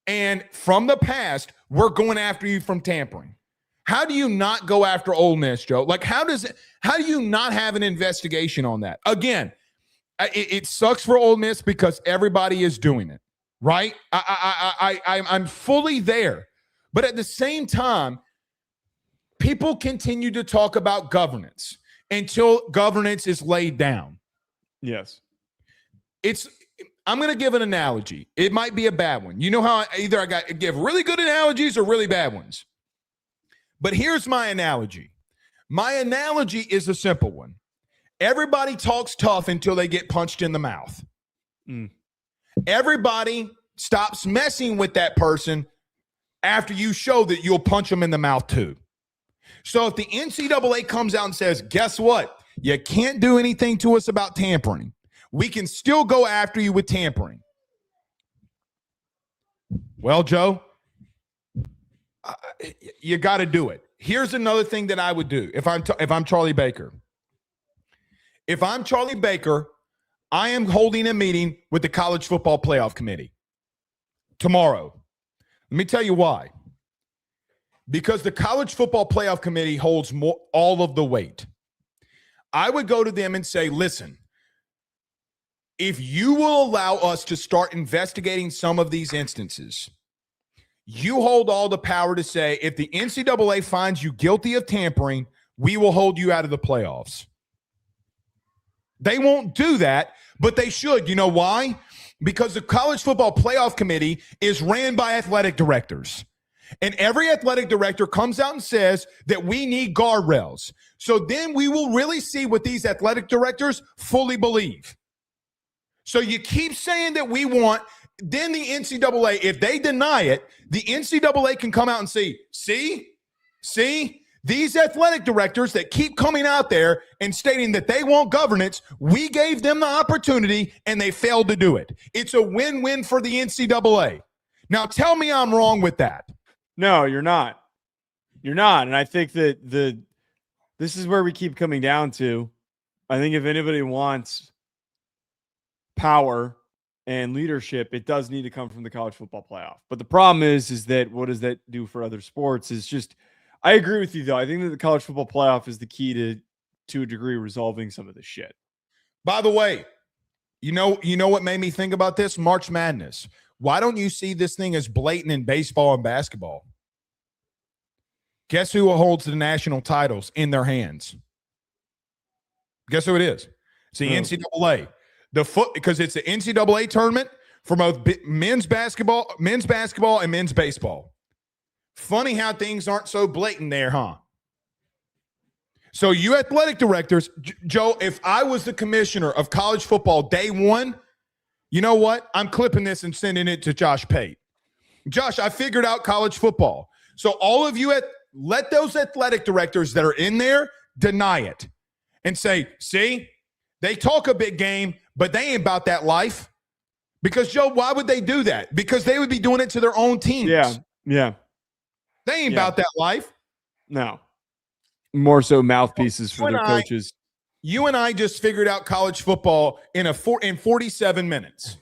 and from the past, we're going after you from tampering. How do you not go after Ole Miss, Joe? Like, how do you not have an investigation on that? Again, it sucks for Ole Miss because everybody is doing it, right? I'm fully there. But at the same time, people continue to talk about governance until governance is laid down. Yes. I'm going to give an analogy. It might be a bad one. You know how I give really good analogies or really bad ones. But here's my analogy. My analogy is a simple one. Everybody talks tough until they get punched in the mouth. Everybody stops messing with that person after you show that you'll punch them in the mouth too. So if the NCAA comes out and says, guess what? You can't do anything to us about tampering. We can still go after you with tampering. Well, Joe, you got to do it. Here's another thing that I would do if I'm Charlie Baker. If I'm Charlie Baker, I am holding a meeting with the College Football Playoff Committee tomorrow. Let me tell you why. Because the College Football Playoff Committee holds all of the weight. I would go to them and say, listen, if you will allow us to start investigating some of these instances, you hold all the power to say, if the NCAA finds you guilty of tampering, we will hold you out of the playoffs. They won't do that, but they should. You know why? Because the College Football Playoff Committee is ran by athletic directors. And every athletic director comes out and says that we need guardrails. So then we will really see what these athletic directors fully believe. So you keep saying that we want then the NCAA, if they deny it, the NCAA can come out and say, see, these athletic directors that keep coming out there and stating that they want governance, we gave them the opportunity and they failed to do it. It's a win-win for the NCAA. Now tell me I'm wrong with that. No, you're not. You're not. And I think that this is where we keep coming down to. I think if anybody wants power and leadership, it does need to come from the college football playoff. But the problem is that what does that do for other sports? Is just, I agree with you though. I think that the college football playoff is the key to a degree resolving some of this shit. By the way, you know what made me think about this? March Madness. Why don't you see this thing as blatant in baseball and basketball? Guess who holds the national titles in their hands? Guess who it is? It's the NCAA. Because it's the NCAA tournament for both men's basketball, and men's baseball. Funny how things aren't so blatant there, huh? So you athletic directors, Joe, if I was the commissioner of college football day one, you know what? I'm clipping this and sending it to Josh Pate. Josh, I figured out college football. So all of you, let those athletic directors that are in there deny it and say, see, they talk a big game, but they ain't about that life. Because, Joe, why would they do that? Because they would be doing it to their own teams. Yeah. They ain't about that life. No. More so mouthpieces for their coaches. You and I just figured out college football in 47 minutes.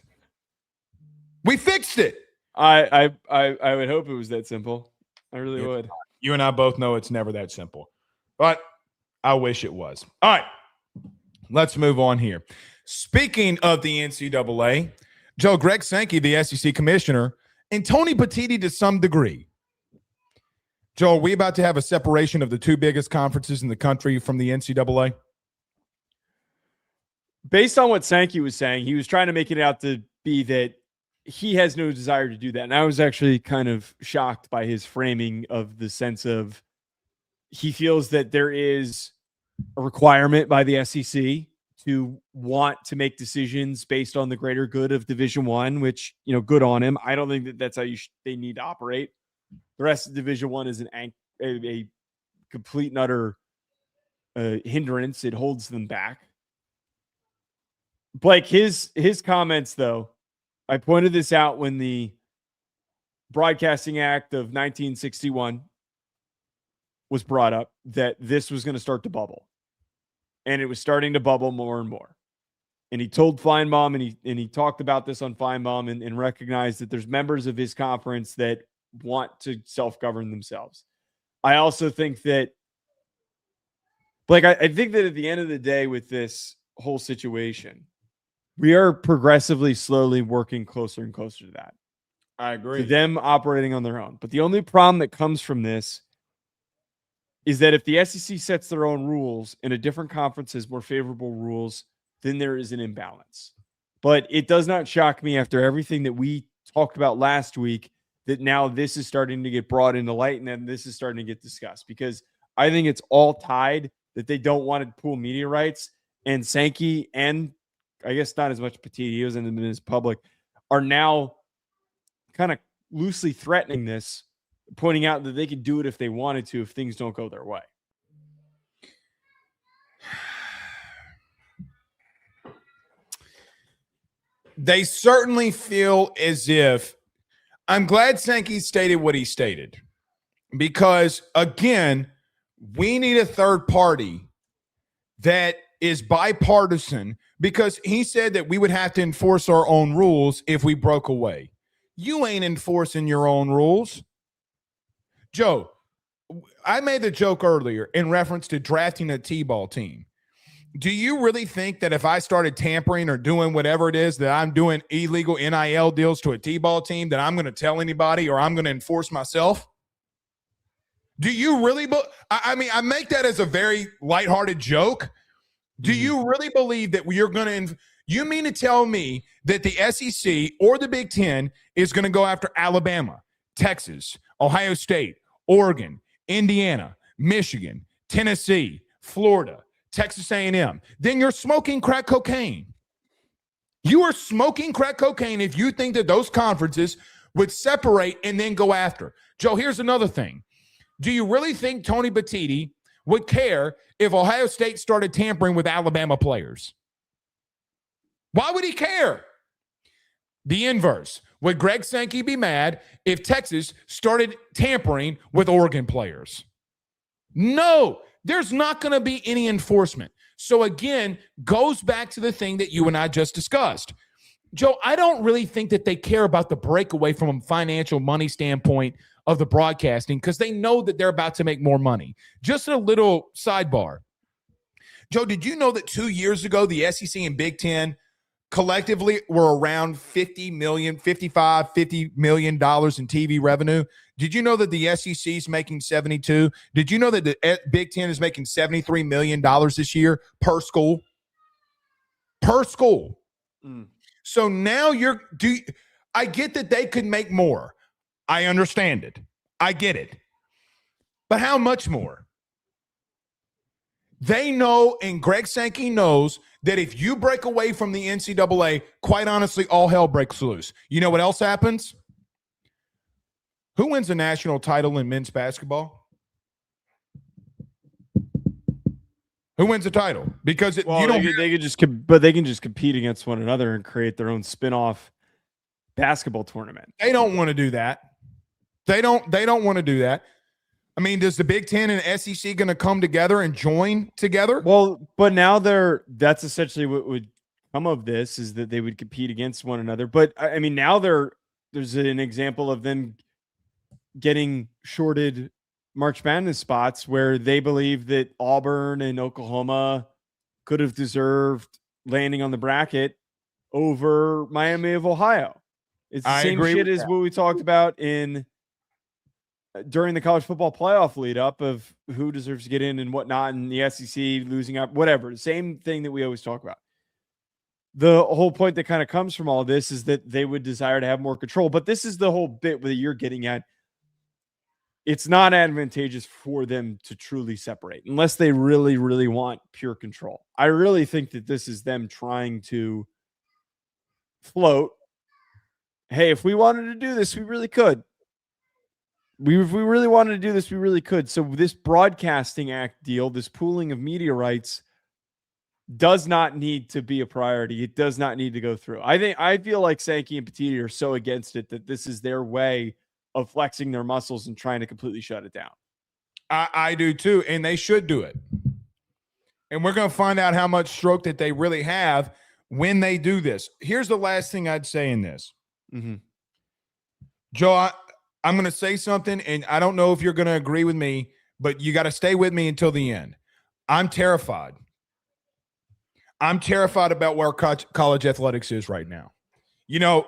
We fixed it. I would hope it was that simple. I really would. You and I both know it's never that simple. But I wish it was. All right. Let's move on here. Speaking of the NCAA, Joe, Greg Sankey, the SEC commissioner, and Tony Petitti to some degree. Joe, are we about to have a separation of the two biggest conferences in the country from the NCAA? Based on what Sankey was saying, he was trying to make it out to be that he has no desire to do that. And I was actually kind of shocked by his framing of the sense of he feels that there is a requirement by the SEC to want to make decisions based on the greater good of Division I, which, good on him. I don't think that that's how they need to operate. The rest of Division I is a complete and utter hindrance. It holds them back. Blake, his comments, though, I pointed this out when the Broadcasting Act of 1961 was brought up, that this was going to start to bubble. And it was starting to bubble more and more. And he told Feinbaum, and he talked about this on Feinbaum and recognized that there's members of his conference that want to self-govern themselves. I also think that, Blake, I think that at the end of the day with this whole situation, we are progressively, slowly working closer and closer to that. I agree. To them operating on their own. But the only problem that comes from this is that if the SEC sets their own rules and a different conference has more favorable rules, then there is an imbalance. But it does not shock me after everything that we talked about last week that now this is starting to get brought into light and then this is starting to get discussed, because I think it's all tied that they don't want to pool media rights, and Sankey and I guess not as much Petit, he wasn't in his public, are now kind of loosely threatening this, pointing out that they could do it if they wanted to if things don't go their way. They certainly feel as if, I'm glad Sankey stated what he stated, because, again, we need a third party that is bipartisan, because he said that we would have to enforce our own rules if we broke away. You ain't enforcing your own rules. Joe, I made the joke earlier in reference to drafting a T-ball team. Do you really think that if I started tampering or doing whatever it is that I'm doing illegal NIL deals to a T-ball team that I'm going to tell anybody or I'm going to enforce myself? Do you really? I mean, I make that as a very lighthearted joke. Do you really believe that you're going to – you mean to tell me that the SEC or the Big Ten is going to go after Alabama, Texas, Ohio State, Oregon, Indiana, Michigan, Tennessee, Florida, Texas A&M? Then you're smoking crack cocaine. You are smoking crack cocaine if you think that those conferences would separate and then go after. Joe, here's another thing. Do you really think Tony Batiti would care if Ohio State started tampering with Alabama players? Why would he care? The inverse. Would Greg Sankey be mad if Texas started tampering with Oregon players? No, there's not going to be any enforcement. So again, goes back to the thing that you and I just discussed. Joe, I don't really think that they care about the breakaway from a financial money standpoint of the broadcasting because they know that they're about to make more money. Just a little sidebar. Joe, did you know that 2 years ago, the SEC and Big Ten collectively were around $50 million in TV revenue? Did you know that the SEC is making 72? Did you know that the Big Ten is making $73 million this year per school? Per school. So now I get that they could make more. I understand it. I get it. But how much more? They know, and Greg Sankey knows, that if you break away from the NCAA, quite honestly, all hell breaks loose. You know what else happens? Who wins the national title in men's basketball? Who wins the title? Because they can just compete against one another and create their own spin-off basketball tournament. They don't want to do that. They don't want to do that. I mean, does the Big Ten and SEC going to come together and join together? Well, but now that's essentially what would come of this, is that they would compete against one another. But I mean, now there's an example of them getting shorted March Madness spots where they believe that Auburn and Oklahoma could have deserved landing on the bracket over Miami of Ohio. It's the same shit as what we talked about during the college football playoff lead up of who deserves to get in and whatnot, and the SEC losing up, whatever. The same thing that we always talk about. The whole point that kind of comes from all this is that they would desire to have more control. But this is the whole bit that you're getting at. It's not advantageous for them to truly separate unless they really, really want pure control. I really think that this is them trying to float. Hey, if we wanted to do this, we really could. If we really wanted to do this, we really could. So this broadcasting act deal, this pooling of media rights, does not need to be a priority. It does not need to go through. I feel like Sankey and Petiti are so against it that this is their way of flexing their muscles and trying to completely shut it down. I do too, and they should do it. And we're going to find out how much stroke that they really have when they do this. Here's the last thing I'd say in this. Mm-hmm. Joe, I'm going to say something, and I don't know if you're going to agree with me, but you got to stay with me until the end. I'm terrified. I'm terrified about where college athletics is right now. You know,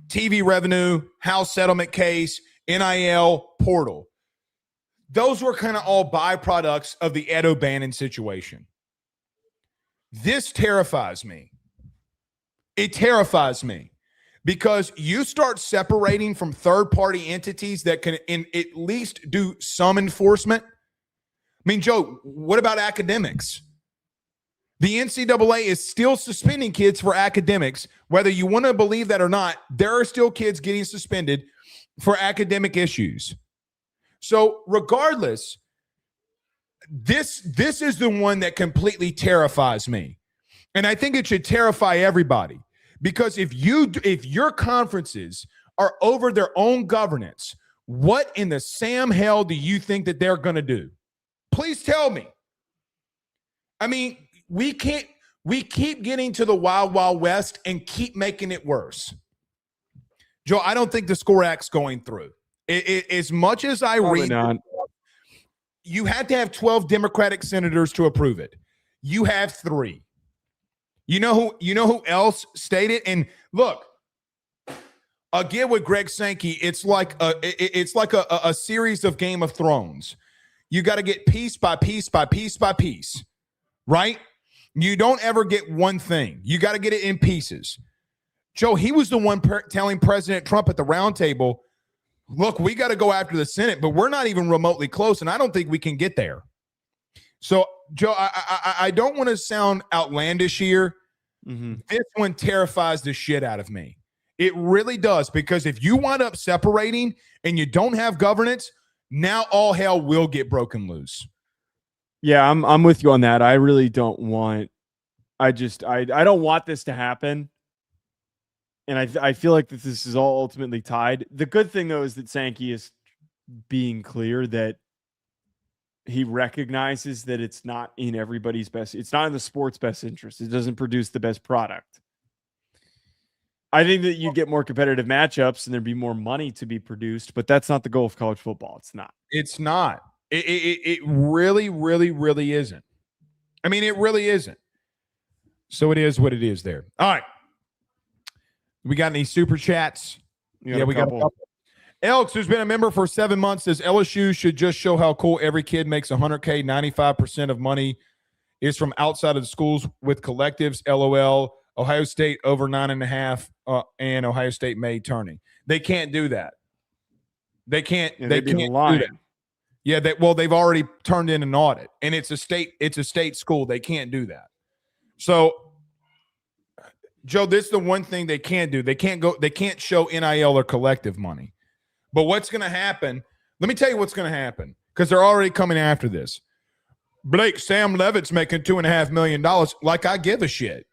TV revenue, house settlement case, NIL, portal. Those were kind of all byproducts of the Ed O'Bannon situation. This terrifies me. It terrifies me. Because you start separating from third-party entities that can at least do some enforcement. I mean, Joe, what about academics? The NCAA is still suspending kids for academics. Whether you want to believe that or not, there are still kids getting suspended for academic issues. So regardless, this is the one that completely terrifies me. And I think it should terrify everybody. Because if your conferences are over their own governance, what in the Sam hell do you think that they're going to do? Please tell me. I mean, we keep getting to the wild, wild west and keep making it worse. Joe, I don't think the SCORE Act's going through. As much as I read, you had to have 12 Democratic senators to approve it. You have 3. You know who else stated? And look, again with Greg Sankey, it's like a series of Game of Thrones. You got to get piece by piece by piece by piece, right? You don't ever get one thing. You got to get it in pieces. Joe, he was the one telling President Trump at the round table, look, we got to go after the Senate, but we're not even remotely close, and I don't think we can get there. So, Joe, I don't want to sound outlandish here, This one terrifies the shit out of me. It really does, because if you wind up separating and you don't have governance, now all hell will get broken loose. Yeah, I'm with you on that. I really don't want. I don't want this to happen. And I feel like that this is all ultimately tied. The good thing, though, is that Sankey is being clear that he recognizes that it's not in everybody's best. It's not in the sport's best interest. It doesn't produce the best product. I think that you get more competitive matchups and there'd be more money to be produced, but that's not the goal of college football. It's not. It's not. It really, really, really isn't. I mean, it really isn't. So it is what it is there. All right. We got any super chats? Yeah, we got a couple. Elks, who's been a member for 7 months, says LSU should just show how cool every kid makes $100K. 95% of money is from outside of the schools with collectives. LOL. Ohio State over 9.5, and Ohio State may turning. They can't do that. They can't. Yeah, they can't do that. Yeah. They've already turned in an audit, and it's a state school. They can't do that. So, Joe, this is the one thing they can't do. They can't show NIL or collective money. But what's going to happen? Let me tell you what's going to happen, because they're already coming after this. Blake, Sam Levitt's making $2.5 million. Like, I give a shit.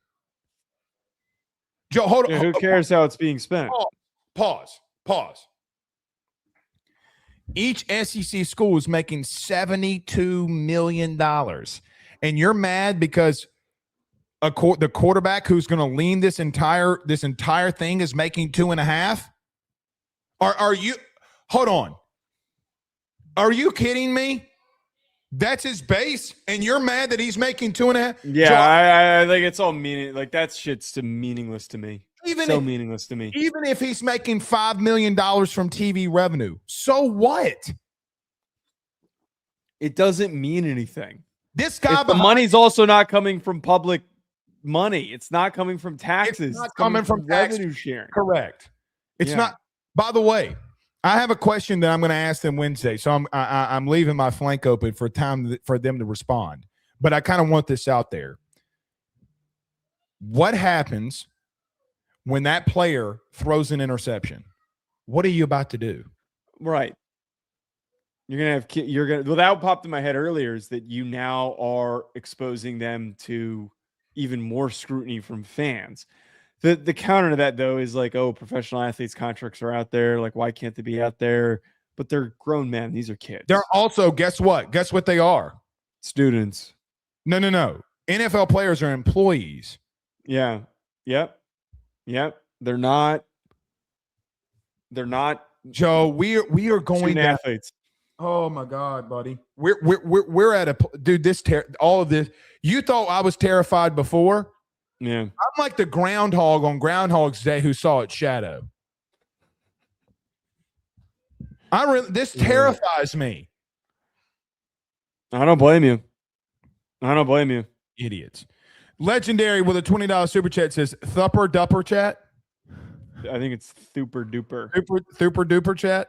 Joe, hold on. Yeah, who cares how it's being spent? Pause. Each SEC school is making $72 million. And you're mad because the quarterback who's going to lean this entire thing is making 2.5? Are you – hold on. Are you kidding me? That's his base, and you're mad that he's making 2.5? Yeah, I think it's all meaning. Like, that shit's meaningless to me. Meaningless to me. Even if he's making $5 million from TV revenue, so what? It doesn't mean anything. This guy, the money's also not coming from public money. It's not coming from taxes. It's not coming from revenue sharing. Correct. It's not. By the way, I have a question that I'm going to ask them Wednesday, so I'm leaving my flank open for time for them to respond. But I kind of want this out there. What happens when that player throws an interception? What are you about to do? Right. Well, that popped in my head earlier, is that you now are exposing them to even more scrutiny from fans. The counter to that, though, is like, oh, professional athletes' contracts are out there. Like, why can't they be out there? But they're grown men. These are kids. They're also, guess what? Guess what they are? Students. No. NFL players are employees. Yeah. Yep. They're not. Joe, we are going to athletes. Oh my God, buddy. We're at a dude. All of this. You thought I was terrified before? Yeah. I'm like the groundhog on Groundhog's Day who saw its shadow. This terrifies me. I don't blame you. Idiots. Legendary with a $20 super chat says Thupper Dupper chat. I think it's Thuper Duper. Thuper Duper chat.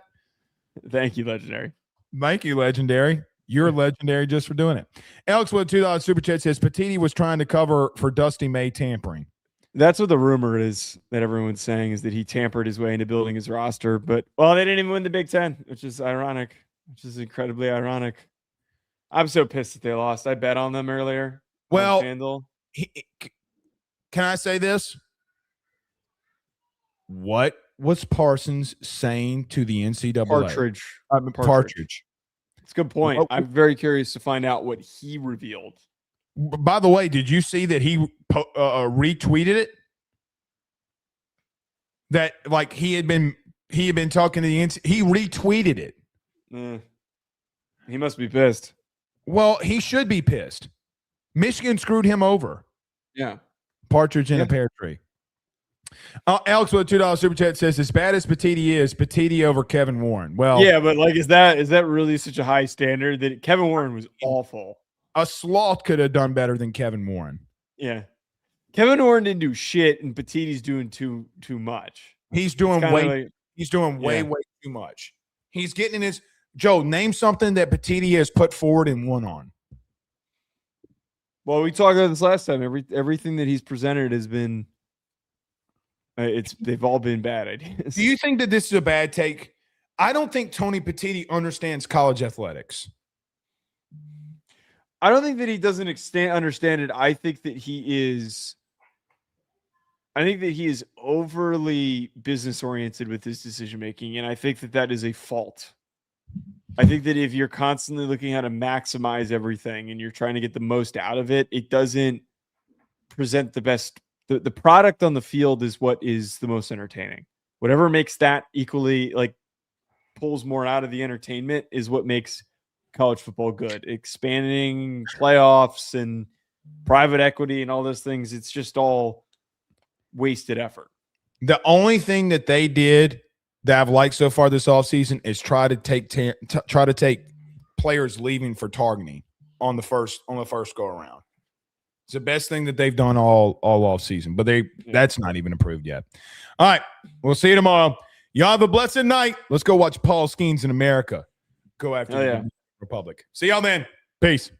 Thank you, Legendary. Thank you, Legendary. You're legendary just for doing it. Alex with a $2 super chat says Petiti was trying to cover for Dusty May tampering. That's what the rumor is that everyone's saying, is that he tampered his way into building his roster. But, well, they didn't even win the Big Ten, which is ironic, which is incredibly ironic. I'm so pissed that they lost. I bet on them earlier. Well, can I say this? What was Parsons saying to the NCAA? Partridge. It's a good point. I'm very curious to find out what he revealed. By the way, did you see that he retweeted it? That like he had been talking to the NCAA. He retweeted it. He must be pissed. Well, he should be pissed. Michigan screwed him over. Yeah. Partridge in a pear tree. Alex with a $2 super chat says, as bad as Petiti is, Petiti over Kevin Warren. Well, yeah, but like, is that really such a high standard? That Kevin Warren was awful. A sloth could have done better than Kevin Warren. Yeah. Kevin Warren didn't do shit, and Petiti's doing too much. He's doing way too much. He's getting in his Joe, name something that Petiti has put forward and won on. Well, we talked about this last time. Everything that he's presented has been they've all been bad ideas. Do you think that this is a bad take? I don't think Tony Petitti understands college athletics. I don't think that he doesn't understand it. I think that he is overly business oriented with his decision making, and I think that is a fault. I think that if you're constantly looking how to maximize everything and you're trying to get the most out of it, it doesn't present the best. The product on the field is what is the most entertaining. Whatever makes that equally pulls more out of the entertainment is what makes college football good. Expanding playoffs and private equity and all those things, it's just all wasted effort. The only thing that they did that I've liked so far this offseason is try to take players leaving for targeting on the first go around. It's the best thing that they've done all offseason, but that's not even approved yet. All right, we'll see you tomorrow. Y'all have a blessed night. Let's go watch Paul Skeens in America go after the Republic. See y'all then. Peace.